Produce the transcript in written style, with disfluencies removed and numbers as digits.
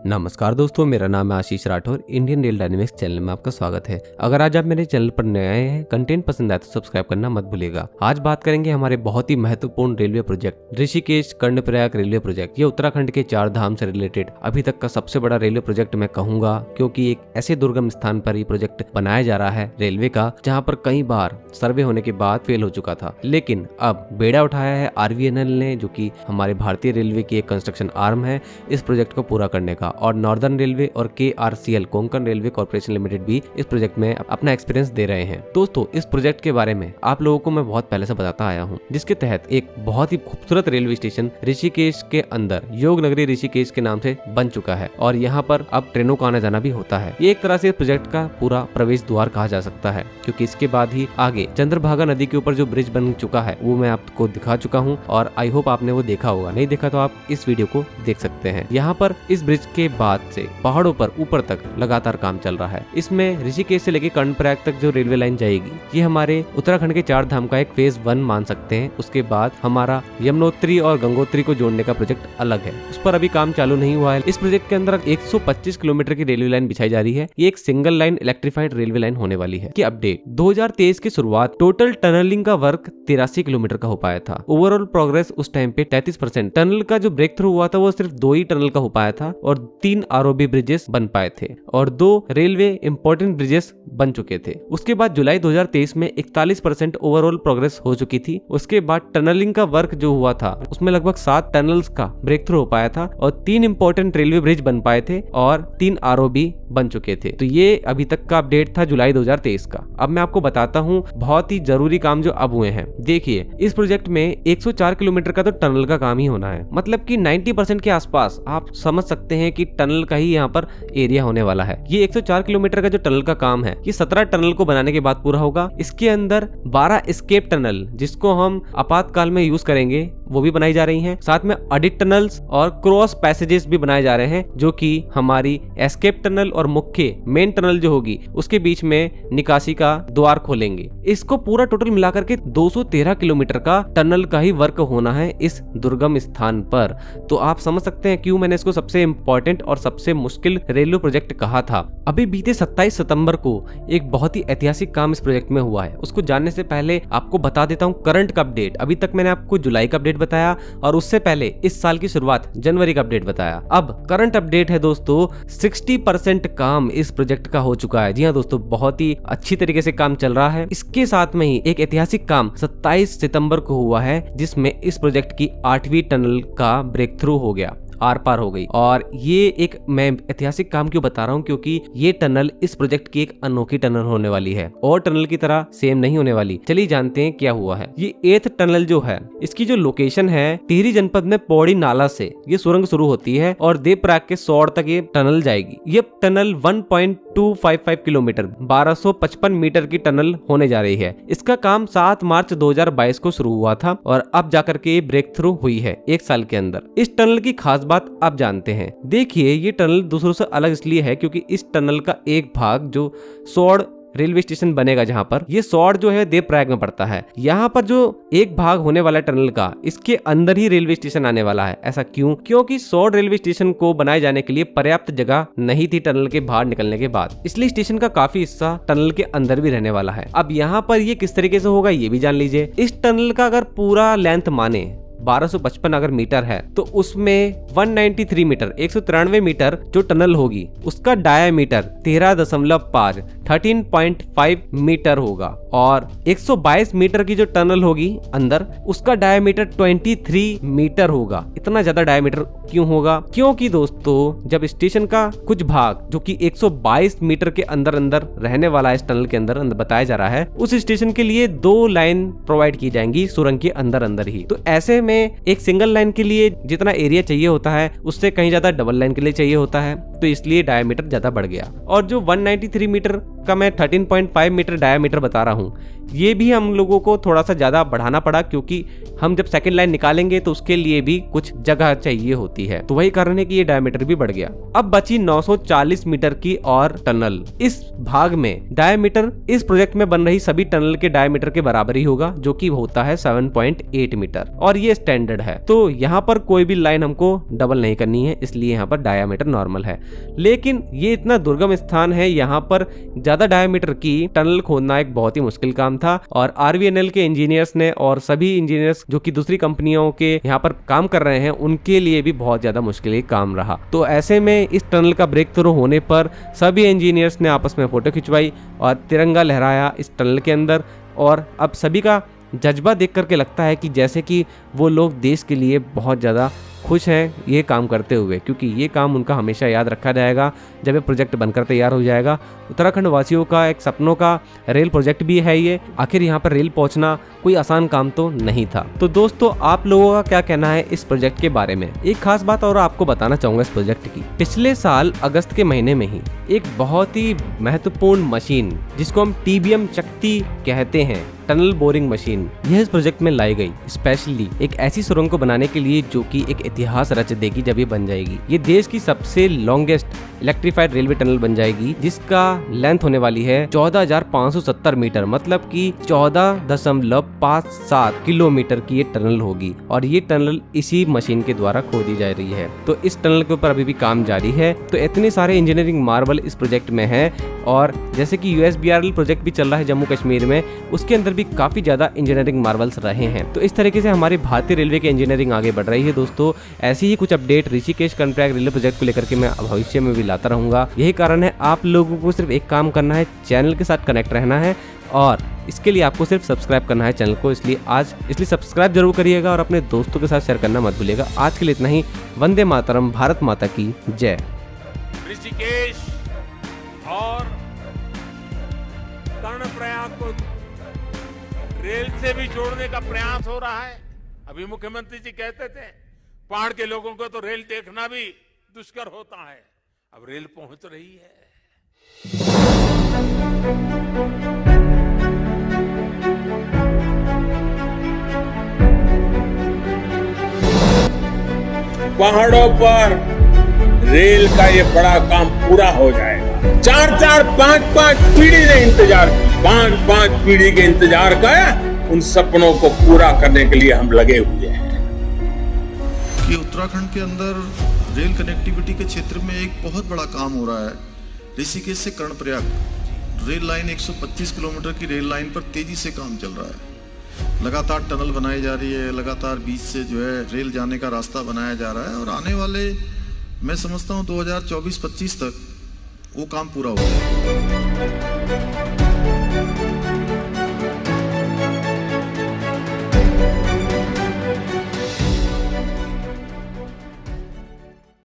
नमस्कार दोस्तों, मेरा नाम है Ashish Rathore. Indian rail dynamics channel में आपका स्वागत है। अगर आज आप मेरे चैनल पर नए आए हैं, कंटेंट पसंद आए तो सब्सक्राइब करना मत भूलिएगा। आज बात करेंगे हमारे बहुत ही महत्वपूर्ण railway project Rishikesh Karnaprayag railway project. ये उत्तराखंड के 4 धाम से रिलेटेड अभी तक का सबसे बड़ा रेलवे प्रोजेक्ट मैं कहूंगा, क्योंकि एक ऐसे दुर्गम स्थान पर ये प्रोजेक्ट बनाया जा रहा है रेलवे का, जहाँ पर कई बार सर्वे होने के बाद फेल हो चुका था। लेकिन अब बेड़ा उठाया है RVNL ने, जो कि हमारे भारतीय रेलवे की एक कंस्ट्रक्शन आर्म है, इस प्रोजेक्ट को पूरा करने का। और नॉर्दर्न रेलवे और KRCL Konkan railway corporation limited भी इस प्रोजेक्ट में अपना एक्सपीरियंस दे रहे हैं। दोस्तों, इस प्रोजेक्ट के बारे में आप लोगों को मैं बहुत पहले से बताता आया हूं, जिसके तहत एक बहुत ही खूबसूरत रेलवे स्टेशन ऋषिकेश के अंदर योग नगरी ऋषिकेश के नाम से बन चुका है और यहाँ पर अब ट्रेनों का आना जाना भी होता है। ये एक तरह से प्रोजेक्ट का पूरा प्रवेश द्वार कहा जा सकता है, क्योंकि इसके बाद ही आगे चंद्रभागा नदी के ऊपर जो ब्रिज बन चुका है वो मैं आपको दिखा चुका हूँ और आई होप आपने वो देखा होगा। नहीं देखा तो आप इस वीडियो को देख सकते हैं। यहाँ पर इस ब्रिज के बाद से पहाड़ों पर ऊपर तक लगातार काम चल रहा है। इसमें ऋषिकेश से लेकर कर्णप्रयाग तक जो रेलवे लाइन जाएगी, ये हमारे उत्तराखंड के 4 धाम का एक फेज 1 मान सकते हैं। उसके बाद हमारा यमुनोत्री और गंगोत्री को जोड़ने का प्रोजेक्ट अलग है, उस पर अभी काम चालू नहीं हुआ है। इस प्रोजेक्ट के अंदर 125 किलोमीटर की रेलवे लाइन बिछाई जा रही है। ये एक single line electrified railway line होने वाली है। की अपडेट 2023 की शुरुआत, टोटल टनलिंग का वर्क 83 किलोमीटर का हो पाया था। ओवरऑल प्रोग्रेस उस टाइम पे 33%। टनल का जो ब्रेक थ्रू हुआ था वो सिर्फ 2 ही टनल का हो पाया था और 3 ROB ब्रिजेस बन पाए थे और 2 रेलवे इंपॉर्टेंट ब्रिजेस बन चुके थे। उसके बाद जुलाई 2023 में 41% ओवरऑल प्रोग्रेस हो चुकी थी। उसके बाद टनलिंग का वर्क जो हुआ था उसमें लगभग 7 टनल्स का ब्रेक थ्रू हो पाया था और 3 इंपॉर्टेंट रेलवे ब्रिज बन पाए थे और 3 ROB बन चुके थे। तो ये अभी तक का अपडेट था जुलाई 2023 का। अब मैं आपको बताता हूँ बहुत ही जरूरी काम जो अब हुए हैं। देखिए, इस प्रोजेक्ट में 104 किलोमीटर का तो टनल का काम ही होना है, मतलब कि 90% के आसपास आप समझ सकते हैं कि टनल का ही यहाँ पर एरिया होने वाला है। ये 104 किलोमीटर का जो टनल का काम है, ये 17 टनल को बनाने के बाद पूरा होगा। इसके अंदर 12 एस्केप टनल, जिसको हम आपातकाल में यूज करेंगे, वो भी बनाई जा रही हैं। साथ में ऑडिट टनल्स और क्रॉस पैसेजेस भी बनाए जा रहे हैं, जो कि हमारी एस्केप टनल और मुख्य मेन टनल जो होगी उसके बीच में निकासी का द्वार खोलेंगे। इसको पूरा टोटल मिलाकर के 213 किलोमीटर का टनल का ही वर्क होना है इस दुर्गम स्थान पर। तो आप समझ सकते हैं क्यों मैंने इसको सबसे इम्पोर्टेंट और सबसे मुश्किल रेलवे प्रोजेक्ट कहा था। अभी बीते 27 सितंबर को एक बहुत ही ऐतिहासिक काम इस प्रोजेक्ट में हुआ है। उसको जानने से पहले आपको बता देता हूँ करंट का अपडेट। अभी तक मैंने आपको जुलाई का अपडेट बताया और उससे पहले इस साल की शुरुआत जनवरी का अपडेट बताया। अब करंट अपडेट है दोस्तों, 60% काम इस प्रोजेक्ट का हो चुका है। जी हाँ दोस्तों, बहुत ही अच्छी तरीके से काम चल रहा है। इसके साथ में ही एक ऐतिहासिक काम 27 सितंबर को हुआ है, जिसमें इस प्रोजेक्ट की 8वीं टनल का ब्रेक थ्रू हो गया, आर पार हो गई। और ये एक मैं ऐतिहासिक काम क्यों बता रहा हूँ, क्योंकि ये टनल इस प्रोजेक्ट की एक अनोखी टनल होने वाली है और टनल की तरह सेम नहीं होने वाली। चलिए जानते हैं क्या हुआ है। ये 8th टनल जो है, इसकी जो लोकेशन है टिहरी जनपद में पौड़ी नाला से ये सुरंग शुरू होती है और देवप्रयाग के सौड़ तक ये टनल जाएगी। ये टनल 1.255 किलोमीटर 1255 मीटर की टनल होने जा रही है। इसका काम 7 मार्च 2022 को शुरू हुआ था और अब जाकर के ये ब्रेक थ्रू हुई है 1 साल के अंदर। इस टनल की खास बात आप जानते हैं। देखिए, ये टनल दूसरों से अलग इसलिए है क्योंकि इस टनल का एक भाग जो सौड़ रेलवे स्टेशन बनेगा, जहाँ पर ये सौड़ जो है देवप्रयाग में पड़ता है, यहाँ पर जो एक भाग होने वाला टनल का, इसके अंदर ही रेलवे स्टेशन आने वाला है। ऐसा क्यों? क्योंकि सौड़ रेलवे स्टेशन को बनाए जाने के लिए पर्याप्त जगह नहीं थी टनल के बाहर निकलने के बाद, इसलिए स्टेशन का काफी हिस्सा टनल के अंदर भी रहने वाला है। अब यहाँ पर ये किस तरीके से होगा ये भी जान लीजिए। इस टनल का अगर पूरा लेंथ माने 1255 अगर मीटर है, तो उसमें 193 मीटर 193 मीटर जो टनल होगी उसका डायामीटर 13.5 मीटर होगा और 122 मीटर की जो टनल होगी अंदर, उसका डायामीटर 23 मीटर होगा। इतना ज्यादा डायामीटर क्यों होगा? क्योंकि दोस्तों, जब स्टेशन का कुछ भाग जो कि 122 मीटर के अंदर अंदर रहने वाला है, इस टनल के अंदर बताया जा रहा है, उस स्टेशन के लिए 2 लाइन प्रोवाइड की जाएंगी सुरंग के अंदर अंदर ही। तो ऐसे में एक सिंगल लाइन के लिए जितना एरिया चाहिए होता है, उससे कहीं ज्यादा डबल लाइन के लिए चाहिए होता है, तो इसलिए डायमीटर ज्यादा बढ़ गया। और जो 193 मीटर का मैं 13.5 मीटर डायामीटर बता रहा हूँ, ये भी हम लोगों को थोड़ा सा ज़्यादा बढ़ाना पड़ा, क्योंकि हम जब सेकंड लाइन निकालेंगे तो उसके लिए भी कुछ जगह चाहिए होती है, तो वही कारण है कि ये डायमीटर भी बढ़ गया। अब बची 940 मीटर की और टनल। इस भाग में डायमीटर इस प्रोजेक्ट में बन रही सभी टनल के डायमीटर के बराबर ही होगा, जो कि होता है 7.8 मीटर, और ये स्टैंडर्ड है। तो यहाँ पर कोई भी लाइन हमको डबल नहीं करनी है, इसलिए यहाँ पर डायमीटर नॉर्मल है। लेकिन ये इतना दुर्गम स्थान है, यहाँ पर ज्यादा डायमीटर की टनल खोदना एक बहुत ही मुश्किल काम था, और आरवीएनएल के इंजीनियर्स ने और सभी इंजीनियर्स जो कि दूसरी कंपनियों के यहाँ पर काम कर रहे हैं, उनके लिए भी बहुत ज्यादा मुश्किल काम रहा। तो ऐसे में इस टनल का ब्रेक थ्रू होने पर सभी इंजीनियर्स ने आपस में फोटो खिंचवाई और तिरंगा लहराया इस टनल के अंदर, और अब सभी का जज्बा देख करके लगता है कि जैसे कि वो लोग देश के लिए बहुत ज़्यादा खुश हैं ये काम करते हुए, क्योंकि ये काम उनका हमेशा याद रखा जाएगा जब ये प्रोजेक्ट बनकर तैयार हो जाएगा। उत्तराखंड वासियों का एक सपनों का रेल प्रोजेक्ट भी है ये। आखिर यहाँ पर रेल पहुँचना कोई आसान काम तो नहीं था। तो दोस्तों, आप लोगों का क्या कहना है इस प्रोजेक्ट के बारे में? एक खास बात और आपको बताना चाहूंगा इस प्रोजेक्ट की। पिछले साल अगस्त के महीने में ही एक बहुत ही महत्वपूर्ण मशीन, जिसको हम टीबीएम शक्ति कहते हैं, टनल बोरिंग मशीन, यह इस प्रोजेक्ट में लाई गई स्पेशली एक ऐसी सुरंग को बनाने के लिए जो कि एक इतिहास रच देगी जब ये बन जाएगी। ये देश की सबसे लॉन्गेस्ट इलेक्ट्रीफाइड रेलवे टनल बन जाएगी, जिसका लेंथ होने वाली है 14,570 मीटर, मतलब कि 14.57 किलोमीटर की ये टनल होगी, और ये टनल इसी मशीन के द्वारा खोदी जा रही है। तो इस टनल के ऊपर अभी भी काम जारी है। तो इतने सारे इंजीनियरिंग मार्वल इस प्रोजेक्ट में है, और जैसे कि यूएसबीआरएल प्रोजेक्ट भी चल रहा है जम्मू कश्मीर में, उसके अंदर भी काफी ज्यादा इंजीनियरिंग मार्वल्स रहे हैं। तो इस तरीके से हमारी भारतीय रेलवे की इंजीनियरिंग आगे बढ़ रही है। दोस्तों, ऐसी ही कुछ update Rishikesh Karnaprayag railway project को लेकर के मैं भविष्य में भी लाता रहूंगा। यही कारण है आप लोगों को सिर्फ एक काम करना है, चैनल के साथ कनेक्ट रहना है, और इसके लिए आपको सिर्फ सब्सक्राइब करना है चैनल को। इसलिए सब्सक्राइब जरूर करिएगा और अपने दोस्तों के साथ शेयर करना मत भूलिएगा। आज के लिए इतना ही। वंदे मातरम, भारत माता की जय। ऋषिकेश और कर्णप्रयाग को रेल से भी जोड़ने का प्रयास हो रहा है। अभी मुख्यमंत्री जी कहते थे पहाड़ के लोगों को तो रेल देखना भी दुष्कर होता है, अब रेल पहुंच रही है। पहाड़ों पर रेल का ये बड़ा काम पूरा हो जाएगा। 4-4, 5-5 पीढ़ी ने इंतजार, 5-5 पीढ़ी के इंतजार का उन सपनों को पूरा करने के लिए हम लगे हुए हैं। कि उत्तराखंड के अंदर रेल कनेक्टिविटी के क्षेत्र में एक बहुत बड़ा काम हो रहा है। ऋषिकेश से कर्णप्रयाग रेल लाइन 125 किलोमीटर की रेल लाइन पर तेजी से काम चल रहा है। लगातार टनल बनाई जा रही है, लगातार बीच से जो है रेल जाने का रास्ता बनाया जा रहा है, और आने वाले मैं समझता हूँ 2024-25 तक वो काम पूरा हो जाएगा।